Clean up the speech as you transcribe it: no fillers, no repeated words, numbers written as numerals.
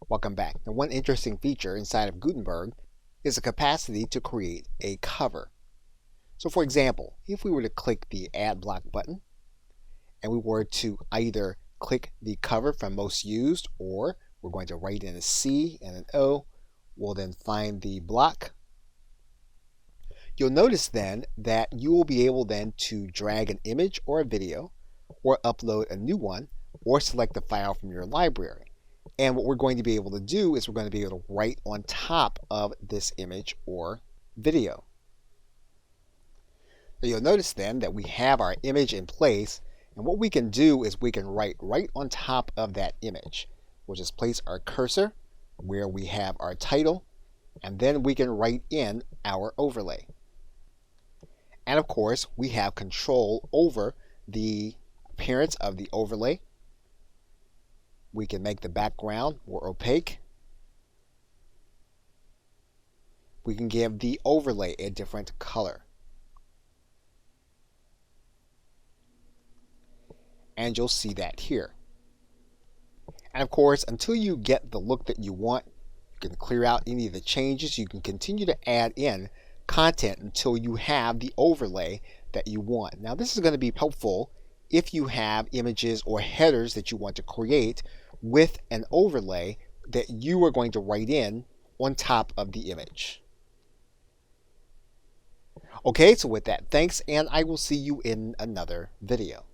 Welcome back. Now, one interesting feature inside of Gutenberg is the capacity to create a cover. So for example, if we were to click the Add Block button and we were to either click the cover from most used, or we're going to write in a C and an O, we'll then find the block. You'll notice then that you will be able then to drag an image or a video, or upload a new one, or select a file from your library. And what we're going to be able to do is we're going to be able to write on top of this image or video. Now you'll notice then that we have our image in place, and what we can do is we can write right on top of that image. We'll just place our cursor where we have our title, and then we can write in our overlay. And of course, we have control over the appearance of the overlay. We can make the background more opaque. We can give the overlay a different color. And you'll see that here. And of course, until you get the look that you want, you can clear out any of the changes. You can continue to add in content until you have the overlay that you want. Now this is going to be helpful if you have images or headers that you want to create with an overlay that you are going to write in on top of the image. Okay, so with that, thanks, and I will see you in another video.